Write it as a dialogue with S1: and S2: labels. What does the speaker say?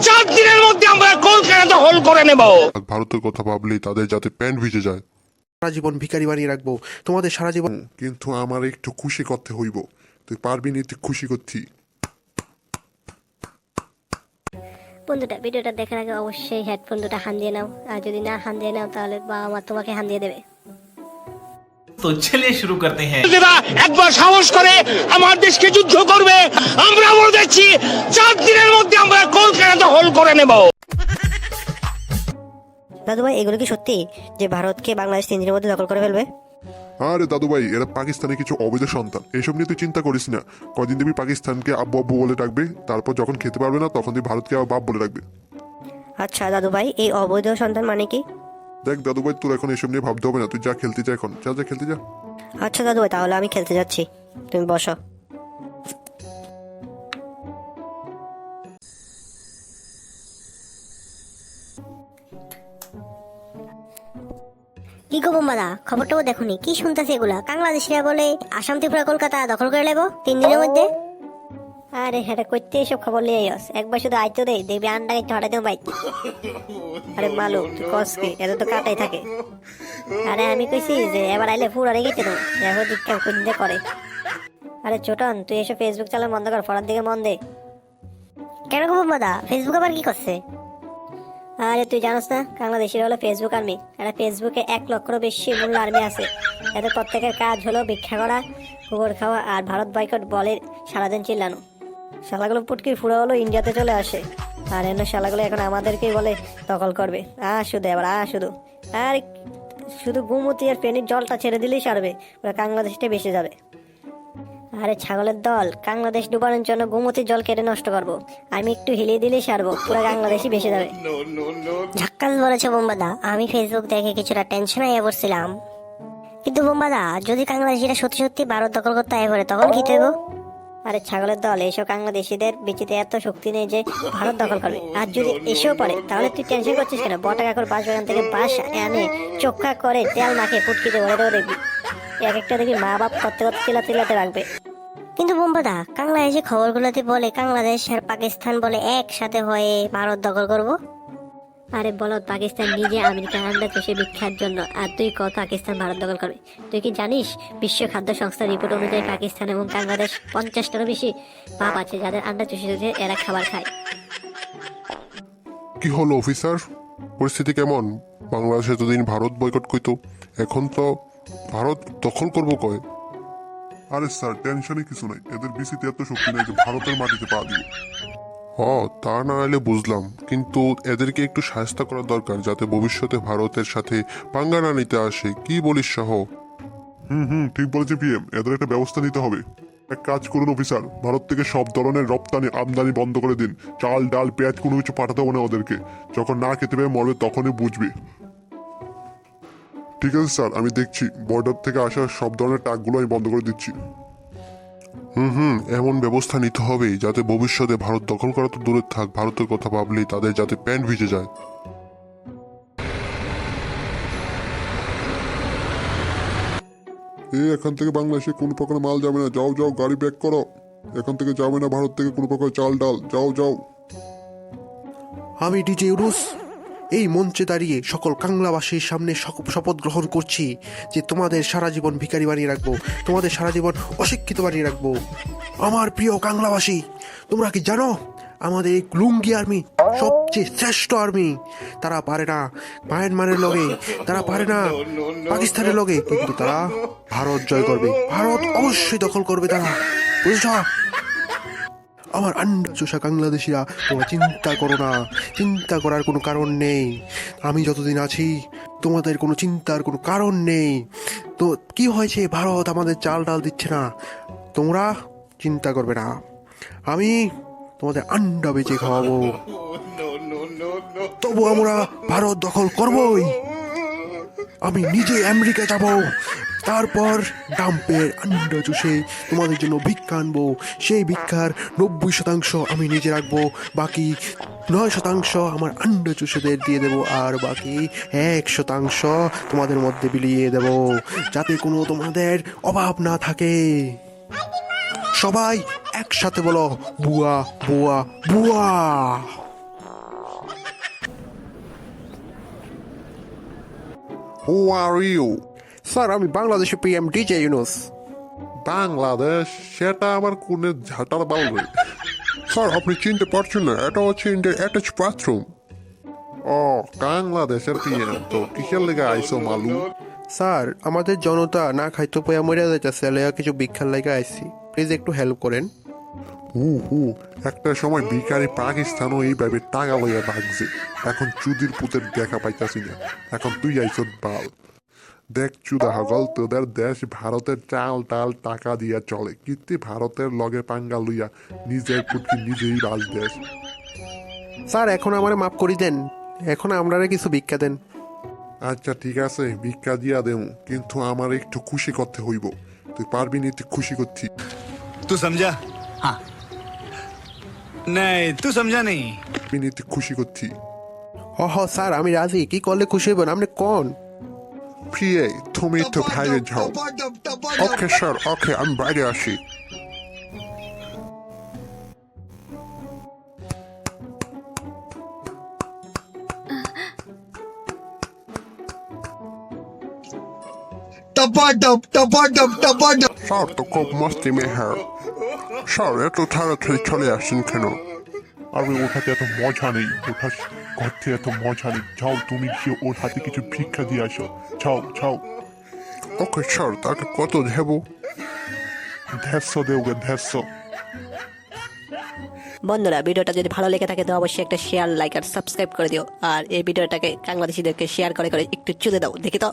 S1: 4 দিনের মধ্যে আমরা কলকাতা দখল করে নেব।
S2: ভারতের কথা ভাবলেই তাদের যাতে প্যান্ট ভিজে যায়।
S3: সারা জীবন ভিখারি বানিয়ে রাখবো তোমাদের সারা জীবন।
S2: কিন্তু আমার একটু খুশি করতে হইব। তুই পারবি নি তুই খুশি করছি।
S4: বন্ধুটা ভিডিওটা দেখার আগে অবশ্যই হেডফোন দুটো হান দিয়ে নাও, আর যদি না হান দিয়ে নাও তাহলে বাবা মা তোমাকে হান দিয়ে দেবে।
S5: तो चलिए शुरू करते हैं।
S1: একবার সাহস করে আমার দেশকে যুদ্ধ করবে, আমরা বলেছি 4 দিনের মধ্যে আমরা কলকাতা দখল করে নেব।
S4: দাদু ভাই, এগুলো কি সত্যি যে ভারতকে বাংলাদেশ 3 দিনের মধ্যে দখল করে ফেলবে?
S2: আরে দাদু ভাই, এরা পাকিস্তানের কিছু অবৈধ সন্তান, এসব নিয়ে তুই চিন্তা করিস না। কদিন দিবি পাকিস্তানকে আব্বু আব্বু বলে ডাকবে, তারপর যখন খেতে পারবে না তখন তুই ভারতকে আবার বাপ বলে ডাকবে।
S4: আচ্ছা দাদু ভাই, এই অবৈধ সন্তান মানে কি?
S2: দেখ দাদু ভাই, তোর এখন এসব নিয়ে ভাবতে হবে না, তুই যা খেলতে যা, এখন যা যা খেলতে যা।
S4: আচ্ছা দাদু ভাই, তাহলে আমি খেলতে যাচ্ছি, তুমি বসো। কি গো বোম্বাদা, খবর টবর দেখুনি? কি শুনতেছি এগুলা? বাংলাদেশিরা বলে আসাম ত্রিপুরা কলকাতা দখল করে নেবো 3 দিনের মধ্যে। আরে হ্যাঁ, করতে এসব খবর নিয়ে আস, একবার শুধু আইতো দেই, দেখবি আন্ডা একটু হঠাৎ দেবো বাইক। আরে মালু, তুই কস কি? এত তো কাটাই থাকে। আরে আমি কইছি যে এবার আইলে ফুল আরে গেছে তো, দেখো দীক্ষা কোনদিকে করে। আরে ছোটন, তুই এসব ফেসবুক চালানো বন্ধ কর, পড়ার দিকে মন দে। কেন গো বোম্বাদা, ফেসবুক আবার কি করছে? আরে তুই জানোস না, বাংলাদেশিরা হলো ফেসবুক আর্মি। এটা ফেসবুকে 1 লক্ষেরও বেশি মূল্য আর্মি আছে। এদের প্রত্যেকের কাজ হলো ভিক্ষা করা, কুকুর খাওয়া আর ভারত বয়কট বলে সারাদিন চিল্লানো। শালাগুলো পুটকি ফুড়ো হলো ইন্ডিয়াতে চলে আসে, আর এনে শালাগুলো এখন আমাদেরকেই বলে দখল করবে। শুধু এবার শুধু আর শুধু গুমতি আর পেনির জলটা ছেড়ে দিলেই সারবে, ওরা বাংলাদেশটা বেঁচে যাবে। আরে ছাগলের দল, বাংলাদেশ ডুবানোর জন্য গোমতির জল কেটে নষ্ট করবো, আমি একটু হিলিয়ে দিলেই সারবো, পুরো বাংলাদেশই বেঁচে যাবে। ঝাক্কাস বলেছে বোম্বাদা, আমি ফেসবুক দেখে কিছুটা টেনশন হয়ে পড়ছিলাম। কিন্তু বোম্বাদা, যদি বাংলাদেশিরা সত্যি সত্যি ভারত দখল করতে আয় পড়ে, তখন কি দেবো? আরে ছাগলের দল, এইসব বাংলাদেশিদের বিচিতে এত শক্তি নেই যে ভারত দখল করবে। আর যদি এসেও পড়ে তাহলে তুই টেনশন করছিস কেন? বটা কাকুর বাস বাগান থেকে বাস এনে চোখা করে তেল মাখে ফুটকিতে ভরে দেবো, দেখবি এক একটা দেখবি মা বাপ করতে করতে চিল্লাতে রাখবে। কিন্তু বোম্বাদা, বাংলাদেশে খবরগুলোতে বলে বাংলাদেশ আর পাকিস্তান বলে একসাথে হয়ে ভারত দখল করব। আরে বলো, পাকিস্তান নিজে আমেরিকার আন্ডা চষে ভিক্ষার জন্য, আর তুই কত পাকিস্তান ভারত দখল করবে? তুই কি জানিস বিশ্ব খাদ্য সংস্থার রিপোর্ট অনুযায়ী পাকিস্তান এবং বাংলাদেশ 50টারও বেশি পাপ আছে যাদের আন্ডা চষে এরা খাবার খায়।
S2: কি হলো অফিসার, পরিস্থিতি কেমন? বাংলাদেশ এতদিন ভারত বয়কট করতো, এখন তো ভারত দখল করবো কয়। আরে স্যার, টেনশনে কিছু নাই, এদের বিসিতে এত শক্তি নাই যে ভারতের মাটিতে পা দিবে। তা না হলে বুঝলাম, কিন্তু এদেরকে একটু সাহায্য করা দরকার যাতে ভবিষ্যতে ভারতের সাথে পাঙ্গা না নিতে আসে। কি বলিস সহ? ঠিক বলেছে পিএম, এদের একটা ব্যবস্থা নিতে হবে। এক কাজ করুন অফিসার, ভারত থেকে সব ধরনের রপ্তানি আমদানি বন্ধ করে দিন। চাল ডাল পেঁয়াজ কোনো কিছু পাঠাতে হবে না ওদেরকে, যখন না খেতে পেয়ে মরবে তখনই বুঝবে। ঠিক আছে স্যার, আমি দেখছি, বর্ডার থেকে আসা সব ধরনের ট্রাকগুলো আমি বন্ধ করে দিচ্ছি। এমন ব্যবস্থা নিতে হবে যাতে ভবিষ্যতে ভারত দখল করা তো দূরে থাক, ভারতের কথা ভাবলেই তাদের যাতে প্যান্ট ভিজে যায়। এখান থেকে বাংলাদেশে কোনো প্রকার মাল যাবে না, যাও যাও গাড়ি ব্যাক করো, এখান থেকে যাবে না ভারত থেকে কোনো প্রকার চাল ডাল, যাও যাও।
S3: আমি ডিজে ইউনুস এই মঞ্চে দাঁড়িয়ে সকল কাংলাবাসীর সামনে শপথ গ্রহণ করছি যে তোমাদের সারা জীবন ভিখারি বানিয়ে রাখবো, তোমাদের সারা জীবন অশিক্ষিত বানিয়ে রাখবো। আমার প্রিয় কাংলাবাসী, তোমরা কি জানো আমাদের এই লুঙ্গি আর্মি সবচেয়ে শ্রেষ্ঠ আর্মি? তারা পারে না মায়ানমারের লগে, তারা পারে না পাকিস্তানের লগে, কিন্তু তারা ভারত জয় করবে, ভারত অবশ্যই দখল করবে তারা, বুঝছ? আমার আন্ডা চোষা বাংলাদেশিরা, তোমরা চিন্তা করো না, চিন্তা করার কোনো কারণ নেই। আমি যতদিন আছি তোমাদের কোনো চিন্তার কোনো কারণ নেই। তো কি হয়েছে, ভারত আমাদের চাল ডাল দিচ্ছে না, তোমরা চিন্তা করবে না, আমি তোমাদের আন্ডা বেচে খাওয়াবো, তবু আমরা ভারত দখল করবই। আমি নিজে আমেরিকা যাব, তারপর ডাম্পের আন্ডা চুষে তোমাদের জন্য ভিক্ষা আনবো। সেই ভিক্ষার 90% আমি নিজে রাখবো, বাকি 9% আমার আন্ডা চুষেদের দিয়ে দেবো, আর বাকি 1% তোমাদের মধ্যে বিলিয়ে দেবো, যাতে কোনো তোমাদের অভাব না থাকে। সবাই একসাথে বলো, বুয়া বুয়া বুয়া।
S2: হু আর ইউ?
S3: স্যার আমি বাংলাদেশের পিএম ডিজে ইউনুস।
S2: বাংলাদেশ? সেটা আমার কোনে ঝাঁটার বাল রে। স্যার আপনি চিনতে পারছেন না, এটা হচ্ছে ইন্ডিয়ার অ্যাটাচ বাথরুম। ও, বাংলাদেশের পিএম তো কিসের লেগে আইসো মালু?
S3: স্যার আমাদের জনতা না খাইতে পয়া মরে যাইতেছে, লেয়া কিছু ভিক্ষার লাগে আইছি, প্লিজ একটু হেল্প করেন।
S2: হু হু, একটা সময় ভিখারি পাকিস্তানও এইভাবে টাকা লইয়া ভাগছে। এখন চুদির পুতের দেখা পাইতাছি না, এখন তুই আইসত বাল। দেখ চুদা হগল, তোদের দেশ ভারতের চাল টাল টাকা দিয়া চলে, কিন্তু ভারতের লগে পাঙ্গা লইয়া নিজের পুটকি নিজেই বাজ দেশ।
S3: স্যার এখন আমারে মাফ করি দেন, এখন আপনারা কিছু ভিক্ষা দেন।
S2: আচ্ছা ঠিক আছে, ভিক্ষা দিয়া দেবো, কিন্তু আমার একটু খুশি করতে হইব। তুই পারবি নি তুই খুশি করছি?
S6: तू समझा? हाँ। नहीं तू समझा नहीं।
S2: পারবি নি তুই খুশি করছি?
S3: হ স্যার আমি রাজি, কি করলে খুশি হইবেন আপনি কোন?
S2: প্রিয়ে তুমি তো বাইরে যাও। ওকে স্যার, ওকে আমি বাইরে আসি। স্যার তো খুব মস্তি মেহার। স্যার এত তাড়াতাড়ি চলে আসছেন কেন?
S7: আরে ওর হাতে এত মজা নেই, ওঠার ঘর থেকে এত মজা নেই। যাও তুমি গিয়ে ওর হাতে কিছু ভিক্ষা দিয়ে আসো। যাও যাও।
S2: ওকে স্যার, তাকে কত দেব?
S7: 150 দেওগে, 150।
S8: বন্ধুরা ভিডিওটা যদি ভালো লেগে থাকে তো অবশ্যই একটা শেয়ার লাইক আর সাবস্ক্রাইব করে দিও, আর এই ভিডিওটাকে বাংলাদেশিদেরকে শেয়ার করে করে একটু চুদে দাও দেখি তো।